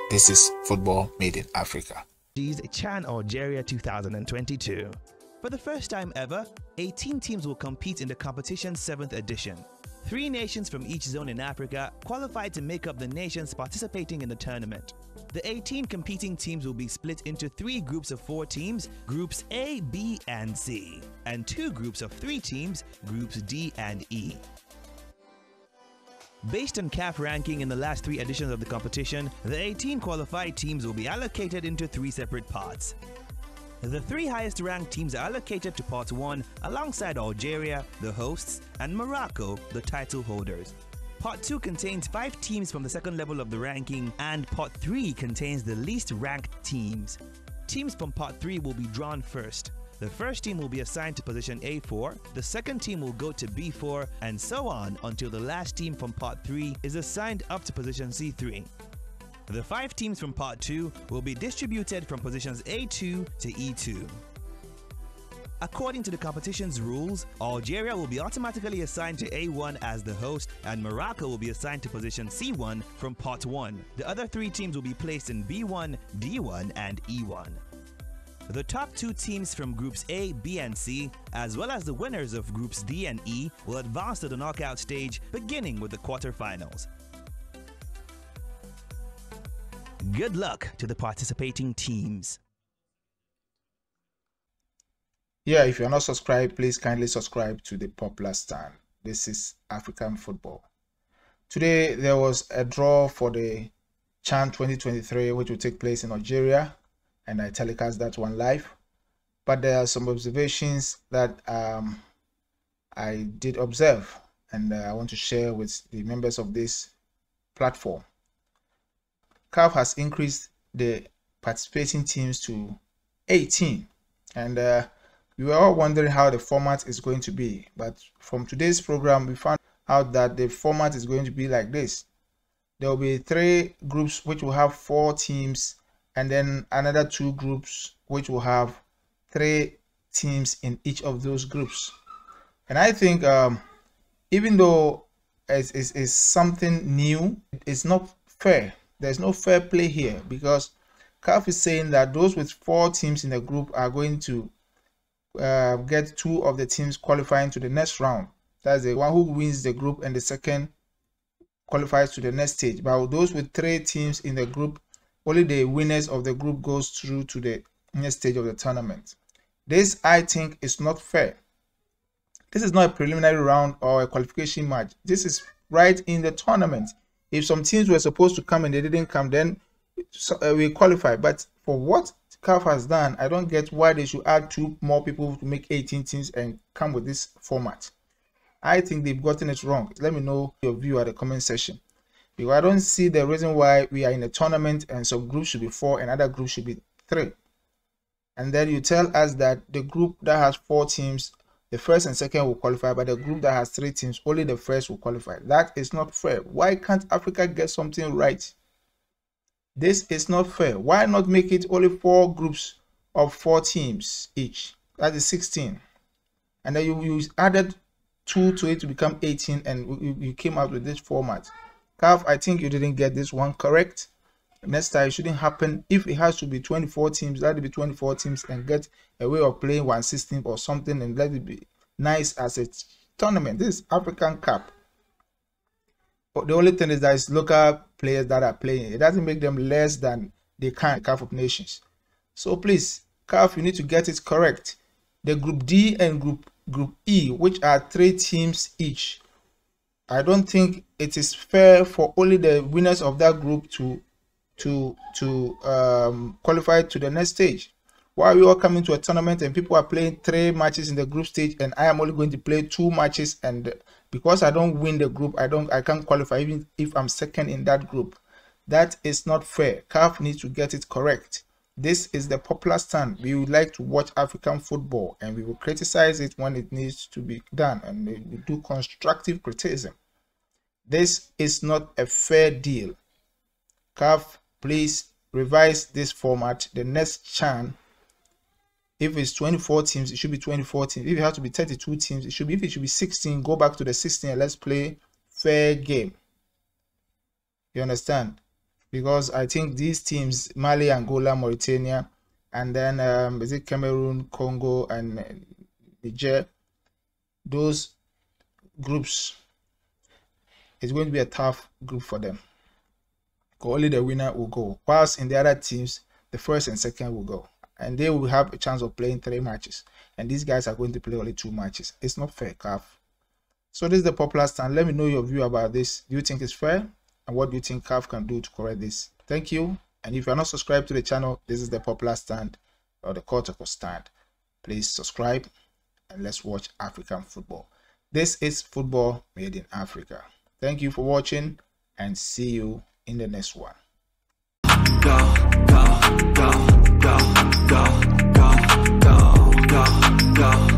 This is football made in Africa. CHAN Algeria 2022. For the first time ever, 18 teams will compete in the competition's 7th edition. 3 nations from each zone in Africa qualified to make up the nations participating in the tournament. The 18 competing teams will be split into 3 groups of 4 teams, groups A, B, and C, and 2 groups of 3 teams, groups D and E. Based on CAF ranking in the last 3 editions of the competition, the 18 qualified teams will be allocated into 3 separate pots. The 3 highest ranked teams are allocated to Pot 1 alongside Algeria, the hosts, and Morocco, the title holders. Pot 2 contains 5 teams from the second level of the ranking, and Pot 3 contains the least ranked teams. Teams from Pot 3 will be drawn first. The first team will be assigned to position A4, the second team will go to B4, and so on until the last team from Pot 3 is assigned up to position C3. The 5 teams from Pot 2 will be distributed from positions A2 to E2. According to the competition's rules, Algeria will be automatically assigned to A1 as the host, and Morocco will be assigned to position C1 from Pot 1. The other 3 teams will be placed in B1, D1, and E1. The top 2 teams from groups A, B, and C, as well as the winners of groups D and E, will advance to the knockout stage, beginning with the quarterfinals. Good luck to the participating teams. Yeah, if you're not subscribed, please kindly subscribe to the Popular Stand. This is African football. Today, there was a draw for the CHAN 2023, which will take place in Algeria, and I telecast that one live. But there are some observations that I did observe, and I want to share with the members of this platform. CAF has increased the participating teams to 18, and we were all wondering how the format is going to be. But from today's program, we found out that the format is going to be like this. There will be 3 groups which will have 4 teams, and then another 2 groups which will have 3 teams in each of those groups. And I think even though it's something new, it's not fair. There's no fair play here, because CAF is saying that those with 4 teams in the group are going to get 2 of the teams qualifying to the next round. That's the one who wins the group, and the second qualifies to the next stage. But those with 3 teams in the group, only the winners of the group goes through to the next stage of the tournament. This, I think, is not fair. This is not a preliminary round or a qualification match. This is right in the tournament. If some teams were supposed to come and they didn't come, then we qualify. But for what CAF has done, I don't get why they should add 2 more people to make 18 teams and come with this format. I think they've gotten it wrong. Let me know your view at the comment section, because I don't see the reason why we are in a tournament and some groups should be 4 and other groups should be 3. And then you tell us that the group that has 4 teams, the first and second will qualify, but the group that has 3 teams, only the first will qualify. That is not fair. Why can't Africa get something right? This is not fair. Why not make it only 4 groups of 4 teams each? That is 16. And then you added 2 to it to become 18, and you came out with this format. CAF, I think you didn't get this one correct. Next time it shouldn't happen. If it has to be 24 teams, let it be 24 teams, and get a way of playing 1/16 or something, and let it be nice as a tournament. This is African Cup. But the only thing is that it's local players that are playing. It doesn't make them less than the CAF of Nations. So please, CAF, you need to get it correct. The Group D and Group E, which are 3 teams each, I don't think it is fair for only the winners of that group to qualify to the next stage. Why are we all coming to a tournament and people are playing 3 matches in the group stage, and I am only going to play 2 matches, and because I don't win the group, I can't qualify even if I'm second in that group? That is not fair. CAF needs to get it correct. This is the Popular Stand. We would like to watch African football, and we will criticize it when it needs to be done, and we do constructive criticism. This is not a fair deal. CAF, please revise this format. The next CHAN, if it's 24 teams, it should be 24 teams. If it has to be 32 teams, it should be. If it should be 16, go back to the 16 and let's play fair game. You understand? because I think these teams, Mali, Angola, Mauritania, and then is it Cameroon, Congo, and Niger, those groups, it's going to be a tough group for them. Only the winner will go, whilst in the other teams, the first and second will go, and they will have a chance of playing 3 matches, and these guys are going to play only 2 matches. It's not fair, CAF. So this is the popular stand. Let me know your view about this. Do you think it's fair, and what do you think CAF can do to correct this? Thank you. And if you are not subscribed to the channel, this is the popular stand, or the Kotoko stand. Please subscribe, and let's watch African football. This is football made in Africa. Thank you for watching, and see you in the next one. Go, go, go, go, go, go, go, go, go.